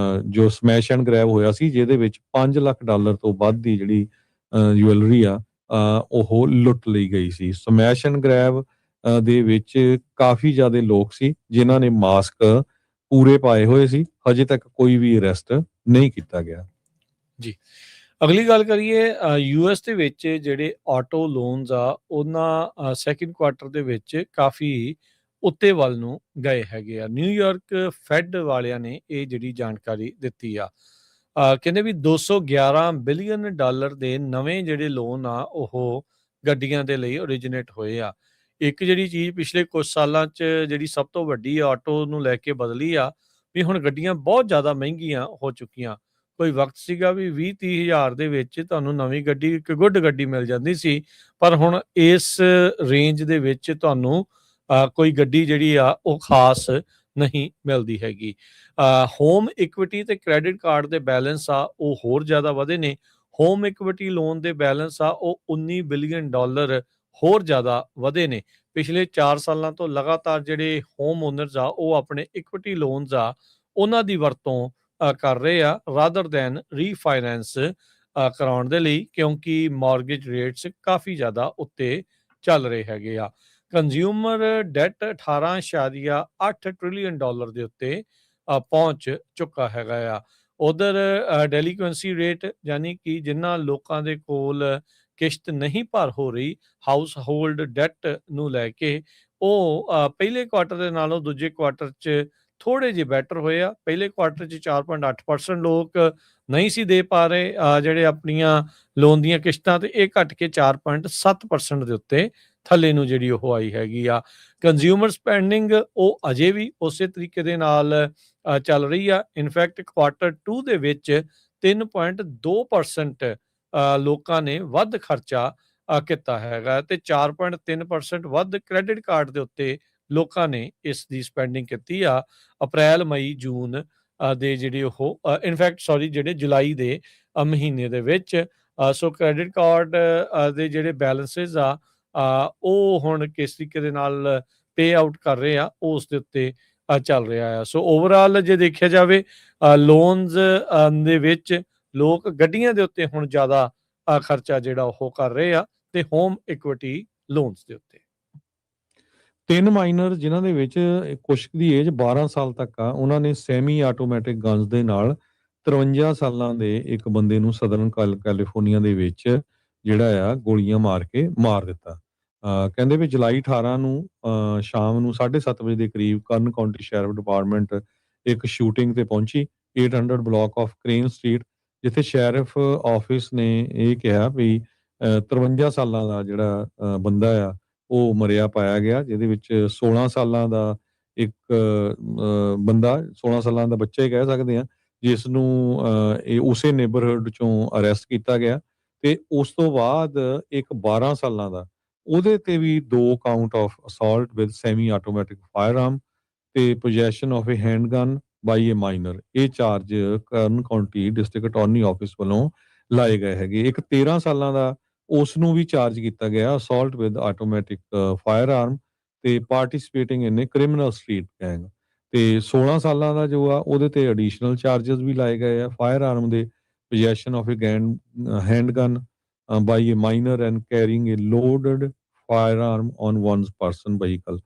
[SPEAKER 2] ਜੋ ਸਮੈਸ਼ ਐਂਡ ਗ੍ਰੈਬ ਹੋਇਆ ਸੀ, ਜਿਹਦੇ ਵਿੱਚ $5 ਲੱਖ ਤੋਂ ਵੱਧ ਦੀ ਜਿਹੜੀ ਜੁਐਲਰੀ ਆ, ਉਹ ਲੁੱਟ ਲਈ ਗਈ ਸੀ। ਸਮੈਸ਼ ਐਂਡ ਗ੍ਰੈਬ ਦੇ ਵਿੱਚ ਕਾਫੀ ਜ਼ਿਆਦਾ ਲੋਕ ਸੀ ਜਿਨ੍ਹਾਂ ਨੇ ਮਾਸਕ ਪੂਰੇ ਪਾਏ ਹੋਏ ਸੀ। ਹਜੇ ਤੱਕ ਕੋਈ ਵੀ ਅਰੈਸਟ ਨਹੀਂ ਕੀਤਾ ਗਿਆ।
[SPEAKER 1] ਜੀ, ਅਗਲੀ ਗੱਲ ਕਰੀਏ US ਦੇ ਵਿੱਚ ਜਿਹੜੇ ਆਟੋ ਲੋਨਸ ਆ, ਉਹਨਾਂ ਸੈਕਿੰਡ ਕੁਆਰਟਰ ਦੇ ਵਿੱਚ ਕਾਫੀ ਉੱਤੇ ਵੱਲ ਨੂੰ ਗਏ ਹੈਗੇ ਆ। ਨਿਊਯਾਰਕ ਫੈਡ ਵਾਲਿਆਂ ਨੇ ਇਹ ਜਿਹੜੀ ਜਾਣਕਾਰੀ ਦਿੱਤੀ ਆ। ਕਹਿੰਦੇ ਵੀ $211 ਬਿਲੀਅਨ ਦੇ ਨਵੇਂ ਜਿਹੜੇ ਲੋਨ ਆ, ਉਹ ਗੱਡੀਆਂ ਦੇ ਲਈ ਓਰੀਜਨੇਟ ਹੋਏ ਆ। ਇੱਕ ਜਿਹੜੀ ਚੀਜ਼ ਪਿਛਲੇ ਕੁਝ ਸਾਲਾਂ 'ਚ ਜਿਹੜੀ ਸਭ ਤੋਂ ਵੱਡੀ ਆਟੋ ਨੂੰ ਲੈ ਕੇ ਬਦਲੀ ਆ, ਵੀ ਹੁਣ ਗੱਡੀਆਂ ਬਹੁਤ ਜ਼ਿਆਦਾ ਮਹਿੰਗੀਆਂ ਹੋ ਚੁੱਕੀਆਂ। ਕੋਈ ਵਕਤ ਸੀਗਾ ਵੀ 20-30 ਹਜ਼ਾਰ ਦੇ ਵਿੱਚ ਤੁਹਾਨੂੰ ਨਵੀਂ ਗੱਡੀ, ਇੱਕ ਗੁੱਡ ਗੱਡੀ ਮਿਲ ਜਾਂਦੀ ਸੀ, ਪਰ ਹੁਣ ਇਸ ਰੇਂਜ ਦੇ ਵਿੱਚ ਤੁਹਾਨੂੰ ਕੋਈ ਗੱਡੀ ਜਿਹੜੀ ਆ ਉਹ ਖਾਸ ਨਹੀਂ ਮਿਲਦੀ ਹੈਗੀ। ਹੋਮ ਇਕੁਇਟੀ ਤੇ ਕ੍ਰੈਡਿਟ ਕਾਰਡ ਦੇ ਬੈਲੈਂਸ ਆ, ਉਹ ਹੋਰ ਜ਼ਿਆਦਾ ਵਧੇ ਨੇ। ਹੋਮ ਇਕੁਇਟੀ ਲੋਨ ਦੇ ਬੈਲੈਂਸ ਆ, ਉਹ $19 ਬਿਲੀਅਨ ਹੋਰ ਜ਼ਿਆਦਾ ਵਧੇ ਨੇ। ਪਿਛਲੇ 4 ਸਾਲਾਂ ਤੋਂ ਲਗਾਤਾਰ ਜਿਹੜੇ ਹੋਮ ਓਨਰਸ ਆ, ਉਹ ਆਪਣੇ ਇਕੁਇਟੀ ਲੋਨਸ ਆ, ਉਹਨਾਂ ਦੀ ਵਰਤੋਂ ਕਰ ਰਹੇ ਆ ਰਾਦਰ ਦੈਨ ਰੀਫਾਈਨੈਂਸ ਕਰਾਉਣ ਦੇ ਲਈ, ਕਿਉਂਕਿ ਮਾਰਗੇਜ ਰੇਟਸ ਕਾਫੀ ਜ਼ਿਆਦਾ ਉੱਤੇ ਚੱਲ ਰਹੇ ਹੈਗੇ ਆ। ਕੰਜ਼ਿਊਮਰ ਡੈਟ $18.8 ਟ੍ਰਿਲੀਅਨ ਦੇ ਉੱਤੇ ਪਹੁੰਚ ਚੁੱਕਾ ਹੈਗਾ ਆ। ਉਧਰ ਡੈਲੀਕੁਐਂਸੀ ਰੇਟ, ਯਾਨੀ ਕਿ ਜਿਨ੍ਹਾਂ ਲੋਕਾਂ ਦੇ ਕੋਲ ਕਿਸ਼ਤ ਨਹੀਂ ਭਰ ਹੋ ਰਹੀ ਹਾਊਸ ਹੋਲਡ ਡੈਟ ਨੂੰ ਲੈ ਕੇ, ਉਹ ਪਹਿਲੇ ਕੁਆਰਟਰ ਦੇ ਨਾਲੋਂ ਦੂਜੇ ਕੁਆਰਟਰ 'ਚ ਥੋੜੇ ਜਿਹੇ ਬੈਟਰ ਹੋਏ ਆ। ਪਹਿਲੇ ਕੁਆਰਟਰ 'ਚ 4.8% ਲੋਕ ਨਹੀਂ ਸੀ ਦੇ ਪਾ ਰਹੇ ਜਿਹੜੇ ਆਪਣੀਆਂ ਲੋਨ ਦੀਆਂ ਕਿਸ਼ਤਾਂ, ਤੇ ਇਹ ਘਟ ਕੇ 4.7% ਦੇ ਉੱਤੇ ਥੱਲੇ ਨੂੰ ਜਿਹੜੀ ਉਹ ਆਈ ਹੈਗੀ ਆ। ਕੰਜ਼ਿਊਮਰ ਸਪੈਂਡਿੰਗ ਉਹ ਅਜੇ ਵੀ ਉਸੇ ਤਰੀਕੇ ਦੇ ਨਾਲ ਚੱਲ ਰਹੀ ਆ। ਇਨਫੈਕਟ ਕੁਆਰਟਰ 2 ਦੇ ਵਿੱਚ 3.2% ਲੋਕਾਂ ਨੇ ਵੱਧ ਖਰਚਾ ਕੀਤਾ ਹੈਗਾ, ਤੇ 4.3% ਵੱਧ ਕ੍ਰੈਡਿਟ ਕਾਰਡ ਦੇ ਉੱਤੇ ਲੋਕਾਂ ਨੇ ਇਸ ਦੀ ਸਪੈਂਡਿੰਗ ਕੀਤੀ ਆ ਅਪ੍ਰੈਲ, ਮਈ, ਜੂਨ ਦੇ ਜਿਹੜੇ ਉਹ ਜਿਹੜੇ ਜੁਲਾਈ ਦੇ ਮਹੀਨੇ ਦੇ ਵਿੱਚ। ਸੋ ਕ੍ਰੈਡਿਟ ਕਾਰਡ ਦੇ ਜਿਹੜੇ ਬੈਲੈਂਸਿਸ ਆ, ਉਹ ਹੁਣ ਕਿਸ ਤਰੀਕੇ ਦੇ ਨਾਲ ਪੇ ਆਊਟ ਕਰ ਰਹੇ ਆ, ਉਸ ਦੇ ਉੱਤੇ ਚੱਲ ਰਿਹਾ ਆ। ਸੋ ਓਵਰਆਲ ਜੇ ਦੇਖਿਆ ਜਾਵੇ, ਲੋਨਸ ਦੇ ਵਿੱਚ ਲੋਕ ਗੱਡੀਆਂ ਦੇ ਉੱਤੇ ਹੁਣ ਜ਼ਿਆਦਾ ਖਰਚਾ ਜਿਹੜਾ ਉਹ ਕਰ ਰਹੇ ਆ ਤੇ ਹੋਮ ਇਕੁਇਟੀ ਲੋਨਸ ਦੇ ਉੱਤੇ।
[SPEAKER 2] 3 ਮਾਈਨਰ ਜਿਨ੍ਹਾਂ ਦੇ ਵਿੱਚ ਕੁਛ ਦੀ ਏਜ 12 ਸਾਲ ਤੱਕ ਆ, ਉਹਨਾਂ ਨੇ ਸੈਮੀ ਆਟੋਮੈਟਿਕ ਗਨਸ ਦੇ ਨਾਲ 53 ਸਾਲਾਂ ਦੇ ਇੱਕ ਬੰਦੇ ਨੂੰ ਸਦਰਨ ਕੈਲੀਫੋਰਨੀਆ ਦੇ ਵਿੱਚ ਜਿਹੜਾ ਆ ਗੋਲੀਆਂ ਮਾਰ ਕੇ ਮਾਰ ਦਿੱਤਾ। ਕਹਿੰਦੇ ਵੀ ਜੁਲਾਈ 18 ਨੂੰ ਸ਼ਾਮ ਨੂੰ 7:30 ਵਜੇ ਦੇ ਕਰੀਬ ਕਰਨ ਕਾਉਂਟੀ ਸ਼ੈਰਿਫ ਡਿਪਾਰਟਮੈਂਟ ਇੱਕ ਸ਼ੂਟਿੰਗ ਤੇ ਪਹੁੰਚੀ 800 ਬਲਾਕ ਆਫ ਕ੍ਰੇਨ ਸਟਰੀਟ, ਜਿੱਥੇ ਸ਼ੈਰਿਫ ਆਫਿਸ ਨੇ ਇਹ ਕਿਹਾ ਵੀ 53 ਸਾਲਾਂ ਦਾ ਜਿਹੜਾ ਬੰਦਾ ਆ ਉਹ ਮਰਿਆ ਪਾਇਆ ਗਿਆ, ਜਿਹਦੇ ਵਿੱਚ 16 ਸਾਲਾਂ ਦਾ ਇੱਕ ਬੰਦਾ 16 ਸਾਲਾਂ ਦਾ ਬੱਚਾ ਹੀ ਕਹਿ ਸਕਦੇ ਆ, ਜਿਸ ਨੂੰ ਇਹ ਉਸੇ ਨੇਬਰਹੁੱਡ ਚੋਂ ਅਰੈਸਟ ਕੀਤਾ ਗਿਆ ਤੇ ਉਸ ਤੋਂ ਬਾਅਦ ਇੱਕ 12 ਸਾਲਾਂ ਦਾ ਉਹਦੇ ਤੇ ਵੀ 2 count of assault with semi automatic firearm ਤੇ possession of a handgun by a minor, ਇਹ charge Kern County district attorney office ਵੱਲੋਂ ਲਾਏ ਗਏ ਹੈਗੇ। ਇੱਕ 13 ਸਾਲਾਂ ਦਾ ਉਸ ਨੂੰ ਵੀ ਚਾਰਜ ਕੀਤਾ ਗਿਆ ਅਸਾਲਟ ਵਿਦ ਆਟੋਮੈਟਿਕ ਫਾਇਰਆਰਮ ਤੇ ਪਾਰਟਿਸਿਪੇਟਿੰਗ ਇਨ ਅ ਕ੍ਰਿਮੀਨਲ ਸਟਰੀਟ ਗੈਂਗ, ਤੇ 16 ਸਾਲਾਂ ਦਾ ਜੋ ਆ ਉਹਦੇ ਤੇ ਐਡੀਸ਼ਨਲ ਚਾਰजेस ਵੀ ਲਾਏ ਗਏ ਆ ਫਾਇਰਆਰਮ ਦੇ possession of a handgun by a minor and carrying a loaded firearm on one's person vehicle.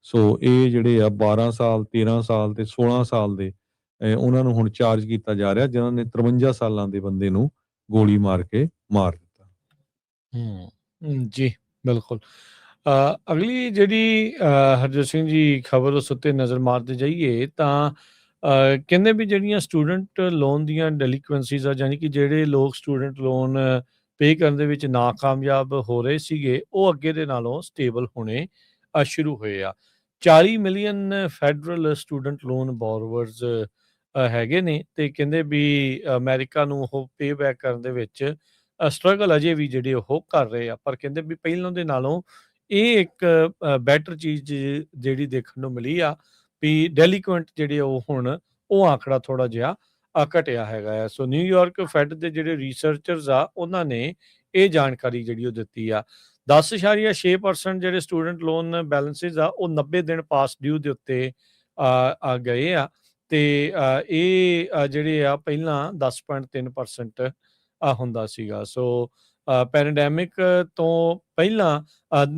[SPEAKER 2] So ਇਹ ਜਿਹੜੇ ਆ 12 ਸਾਲ 13 ਸਾਲ ਤੇ 16 ਸਾਲ ਦੇ ਉਹਨਾਂ ਨੂੰ ਹੁਣ ਚਾਰਜ ਕੀਤਾ ਜਾ ਰਿਹਾ, ਜਿਨ੍ਹਾਂ ਨੇ 53 ਸਾਲਾਂ ਦੇ ਬੰਦੇ ਨੂੰ ਗੋਲੀ ਮਾਰ ਕੇ ਮਾਰ ਦਿੱਤਾ।
[SPEAKER 1] ਜੀ ਬਿਲਕੁਲ। ਅਗਲੀ ਜਿਹੜੀ ਹਰਜੋਤ ਸਿੰਘ ਜੀ ਖਬਰ ਉਸ ਉੱਤੇ ਨਜ਼ਰ ਮਾਰਦੇ ਜਾਈਏ ਤਾਂ ਕਹਿੰਦੇ ਵੀ ਜਿਹੜੀਆਂ ਸਟੂਡੈਂਟ ਲੋਨ ਦੀਆਂ ਡੈਲੀਕੁਐਂਸੀਜ਼ ਆ, ਯਾਨੀ ਕਿ ਜਿਹੜੇ ਲੋਕ ਸਟੂਡੈਂਟ ਲੋਨ ਪੇ ਕਰਨ ਦੇ ਵਿੱਚ ਨਾਕਾਮਯਾਬ ਹੋ ਰਹੇ ਸੀਗੇ, ਉਹ ਅੱਗੇ ਦੇ ਨਾਲੋਂ ਸਟੇਬਲ ਹੋਣੇ ਸ਼ੁਰੂ ਹੋਏ ਆ। 40 ਮਿਲੀਅਨ ਫੈਡਰਲ ਸਟੂਡੈਂਟ ਲੋਨ ਬੋਰਵਰਸ ਹੈਗੇ ਨੇ ਤੇ ਕਹਿੰਦੇ ਵੀ ਅਮਰੀਕਾ ਨੂੰ ਉਹ ਪੇ ਬੈਕ ਕਰਨ ਦੇ ਵਿੱਚ ਸਟਰਗਲ ਅਜੇ ਵੀ ਜਿਹੜੇ ਉਹ ਕਰ ਰਹੇ ਆ, ਪਰ ਕਹਿੰਦੇ ਵੀ ਪਹਿਲਾਂ ਦੇ ਨਾਲੋਂ ਇਹ ਇੱਕ ਬੈਟਰ ਚੀਜ਼ ਜਿਹੜੀ ਦੇਖਣ ਨੂੰ ਮਿਲੀ ਆ ਵੀ ਡੈਲੀਕੁਐਂਟ ਜਿਹੜੇ ਉਹ ਹੁਣ ਉਹ ਆંકੜਾ ਥੋੜਾ ਜਿਹਾ ਘਟਿਆ ਹੈਗਾ ਆ। ਸੋ ਨਿਊਯਾਰਕ ਫੈਡ ਦੇ ਜਿਹੜੇ ਰਿਸਰਚਰਸ ਆ ਉਹਨਾਂ ਨੇ ਇਹ ਜਾਣਕਾਰੀ ਜਿਹੜੀ ਉਹ ਦਿੱਤੀ ਆ। 10.6% ਜਿਹੜੇ ਸਟੂਡੈਂਟ ਲੋਨ ਬੈਲੈਂਸਿਸ ਆ ਉਹ 90 ਦਿਨ ਪਾਸ ਡਿਊ ਦੇ ਉੱਤੇ ਆ ਗਏ ਆ ਤੇ ਇਹ ਜਿਹੜੇ ਆ ਪਹਿਲਾਂ 10.3% ਹੁੰਦਾ ਸੀਗਾ। ਸੋ ਪੈਂਡੈਮਿਕ ਤੋਂ ਪਹਿਲਾਂ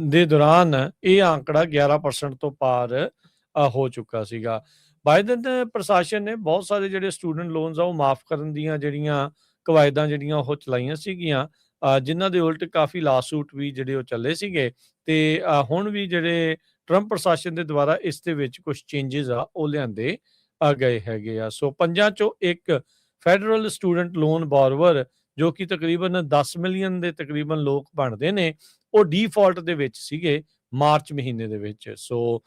[SPEAKER 1] ਦੇ ਦੌਰਾਨ ਇਹ ਆંકੜਾ 11% ਤੋਂ ਪਾਰ ਹੋ ਚੁੱਕਾ ਸੀਗਾ। ਬਾਈਡਨ ਪ੍ਰਸ਼ਾਸਨ ਨੇ ਬਹੁਤ ਸਾਰੇ ਜਿਹੜੇ ਸਟੂਡੈਂਟ ਲੋਨਸ ਆ ਉਹ ਮਾਫ ਕਰਨ ਦੀਆਂ ਜਿਹੜੀਆਂ ਕਵਾਇਦਾਂ ਜਿਹੜੀਆਂ ਉਹ ਚਲਾਈਆਂ ਸੀਗੀਆਂ, ਜਿਨ੍ਹਾਂ ਦੇ ਉਲਟ ਕਾਫੀ ਲਾਸੂਟ ਵੀ ਜਿਹੜੇ ਉਹ ਚੱਲੇ ਸੀਗੇ ਤੇ ਹੁਣ ਵੀ ਜਿਹੜੇ ਟਰੰਪ ਪ੍ਰਸ਼ਾਸਨ ਦੇ ਦੁਆਰਾ ਇਸ ਦੇ ਵਿੱਚ ਕੁਝ ਚੇਂਜਸ ਆ ਉਹ ਲਿਆਂਦੇ ਗਏ ਹੈਗੇ ਆ। ਸੋ 5 ਚੋਂ ਇੱਕ ਫੈਡਰਲ ਸਟੂਡੈਂਟ ਲੋਨ ਬੋਰਵਰ ਜੋ ਕਿ ਤਕਰੀਬਨ 10 ਮਿਲੀਅਨ ਦੇ ਤਕਰੀਬਨ ਲੋਕ ਬਣਦੇ ਨੇ, ਉਹ ਡੀਫਾਲਟ ਦੇ ਵਿੱਚ ਸੀਗੇ ਮਾਰਚ ਮਹੀਨੇ ਦੇ ਵਿੱਚ। ਸੋ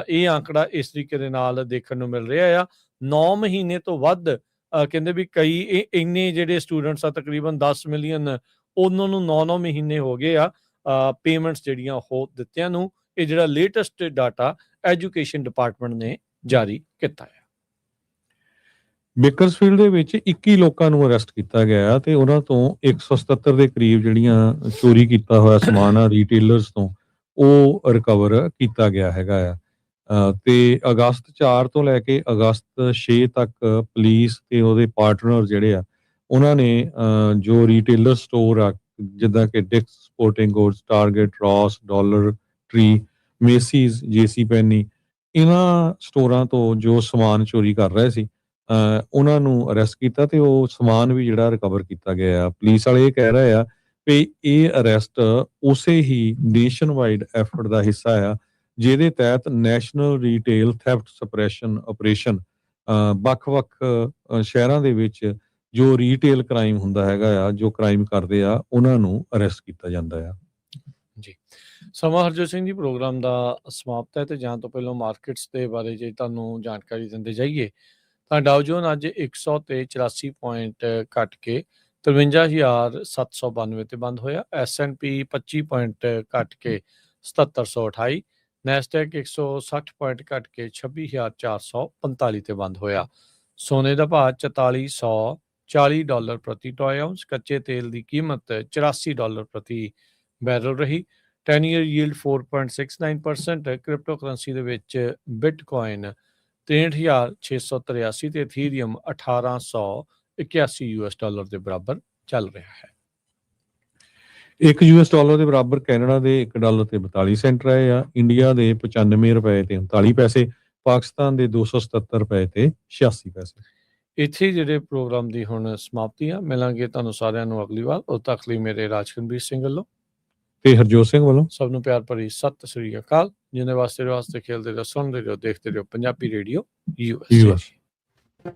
[SPEAKER 1] ਇਹ ਆંકੜਾ ਇਸ ਤਰੀਕੇ ਦੇ ਨਾਲ ਦੇਖਣ ਨੂੰ ਮਿਲ ਰਿਹਾ ਆ। 9 ਮਹੀਨੇ ਤੋਂ ਵੱਧ ਕਹਿੰਦੇ ਵੀ ਕਈ ਇੰਨੇ ਜਿਹੜੇ ਸਟੂਡੈਂਟਸ ਆ ਤਕਰੀਬਨ 10 ਮਿਲੀਅਨ, ਉਹਨਾਂ ਨੂੰ 9 ਮਹੀਨੇ ਹੋ ਗਏ ਆ ਪੇਮੈਂਟਸ ਜਿਹੜੀਆਂ ਉਹ ਦਿੱਤਿਆਂ ਨੂੰ। ਇਹ ਜਿਹੜਾ ਲੇਟੈਸਟ ਡਾਟਾ ਐਜੂਕੇਸ਼ਨ ਡਿਪਾਰਟਮੈਂਟ ਨੇ ਜਾਰੀ ਕੀਤਾ ਹੈ।
[SPEAKER 2] ਬੇਕਰਸਫੀਲਡ ਦੇ ਵਿੱਚ 21 ਲੋਕਾਂ ਨੂੰ ਅਰੈਸਟ ਕੀਤਾ ਗਿਆ ਤੇ ਉਹਨਾਂ ਤੋਂ 177 ਦੇ ਕਰੀਬ ਜਿਹੜੀਆਂ ਚੋਰੀ ਕੀਤਾ ਹੋਇਆ ਸਮਾਨ ਆ ਰੀਟੇਲਰਸ ਤੋਂ ਉਹ ਰਿਕਵਰ ਕੀਤਾ ਗਿਆ ਹੈਗਾ ਆ। ਤੇ ਅਗਸਤ 4 ਤੋਂ ਲੈ ਕੇ ਅਗਸਤ 6 ਤੱਕ ਪੁਲਿਸ ਤੇ ਉਹਦੇ ਪਾਰਟਨਰ ਜਿਹੜੇ ਆ ਉਹਨਾਂ ਨੇ ਜੋ ਰੀਟੇਲਰ ਸਟੋਰ ਆ ਜਿੱਦਾਂ ਕਿ Dick's Sporting Goods, Target, Ross, Dollar Tree, Macy's, JC Penney, ਇਹਨਾਂ ਸਟੋਰਾਂ ਤੋਂ ਜੋ ਸਮਾਨ ਚੋਰੀ ਕਰ ਰਹੇ ਸੀ ਉਹਨਾਂ ਨੂੰ ਅਰੈਸਟ ਕੀਤਾ ਤੇ ਉਹ ਸਮਾਨ ਵੀ ਜਿਹੜਾ ਰਿਕਵਰ ਕੀਤਾ ਗਿਆ ਆ। ਪੁਲਿਸ ਵਾਲੇ ਇਹ ਕਹਿ ਰਹੇ ਆ ਵੀ ਇਹ ਅਰੈਸਟ ਉਸੇ ਹੀ ਨੇਸ਼ਨ ਵਾਈਡ ਐਫਰਟ ਦਾ ਹਿੱਸਾ ਆ ਜਿਹਦੇ ਤਹਿਤ ਨੈਸ਼ਨਲ ਰੀਟੇਲ ਥੈਫਟ ਸਪਰੈਸ਼ਨ ਆਪਰੇਸ਼ਨ ਵੱਖ-ਵੱਖ ਸ਼ਹਿਰਾਂ ਦੇ ਵਿੱਚ ਜੋ ਰੀਟੇਲ ਕ੍ਰਾਈਮ ਹੁੰਦਾ ਹੈਗਾ ਆ, ਜੋ ਕ੍ਰਾਈਮ ਕਰਦੇ ਆ ਉਹਨਾਂ ਨੂੰ ਅਰੈਸਟ ਕੀਤਾ ਜਾਂਦਾ ਆ।
[SPEAKER 1] ਜੀ ਸਮਾਂ ਹਰਜੋਤ ਸਿੰਘ ਜੀ ਪ੍ਰੋਗਰਾਮ ਦਾ ਸਮਾਪਤ ਹੈ ਤੇ ਜਾਣ ਤੋਂ ਪਹਿਲਾਂ ਮਾਰਕੀਟਸ ਦੇ ਬਾਰੇ ਜੇ ਤੁਹਾਨੂੰ ਜਾਣਕਾਰੀ ਦਿੰਦੇ ਜਾਈਏ ਤਾਂ ਡਾਓ ਜੋਨ ਅੱਜ 100 ਤੇ 84 ਪੁਆਇੰਟ ਘਟ ਕੇ 53,792 ਤੇ ਬੰਦ ਹੋਇਆ। S&P 25 ਪੁਆਇੰਟ ਘਟ ਕੇ 7728, ਨੈਸਡੈਕ 160 ਪੁਆਇੰਟ ਘਟ ਕੇ 26,445 ਤੇ ਬੰਦ ਹੋਇਆ। ਸੋਨੇ ਦਾ ਭਾਅ $4440 ਪ੍ਰਤੀ ਟੋਏ ਆਉਂਸ, ਕੱਚੇ ਤੇਲ ਦੀ ਕੀਮਤ $84 ਪ੍ਰਤੀ ਬੈਰਲ ਰਹੀ। 10 ਈਅਰ ਯੀਲਡ 4.69%। ਕ੍ਰਿਪਟੋ ਕਰੰਸੀ ਦੇ ਵਿੱਚ ਬਿਟਕੋਇਨ 63,683 ਤੇ ਇਥੀਰੀਅਮ $1,881 ਦੇ ਬਰਾਬਰ ਚੱਲ ਰਿਹਾ ਹੈ।
[SPEAKER 2] 1 ਯੂਐਸ ਡਾਲਰ ਦੇ ਬਰਾਬਰ ਕੈਨੇਡਾ ਦੇ 1 ਡਾਲਰ ਤੇ 42 ਸੈਂਟ ਰਹੇ ਆ, ਇੰਡੀਆ ਦੇ 95 ਰੁਪਏ ਤੇ 39 ਪੈਸੇ, ਪਾਕਿਸਤਾਨ ਦੇ 277 ਰੁਪਏ ਤੇ 86 ਪੈਸੇ।
[SPEAKER 1] ਇੱਥੇ ਜਿਹੜੇ ਪ੍ਰੋਗਰਾਮ ਦੀ ਹੁਣ ਸਮਾਪਤੀ ਆ। ਮਿਲਾਂਗੇ ਤੁਹਾਨੂੰ ਸਾਰਿਆਂ ਨੂੰ ਅਗਲੀ ਵਾਰ। ਉਦੋਂ ਤੱਕ ਲਈ ਮੇਰੇ ਰਾਜਕਨਵੀਰ ਸਿੰਘ ਵੱਲੋਂ
[SPEAKER 2] ਤੇ ਹਰਜੋਤ ਸਿੰਘ ਵੱਲੋਂ
[SPEAKER 1] ਸਭ ਨੂੰ ਪਿਆਰ ਭਰੀ ਸਤਿ ਸ੍ਰੀ ਅਕਾਲ। ਜਿੰਨੇ ਵਾਸਤੇ ਖੇਲਦੇ ਰਹੋ, ਸੁਣਦੇ ਰਹੋ, ਦੇਖਦੇ ਰਹੋ ਪੰਜਾਬੀ ਰੇਡੀਓ
[SPEAKER 2] US।
[SPEAKER 1] USA।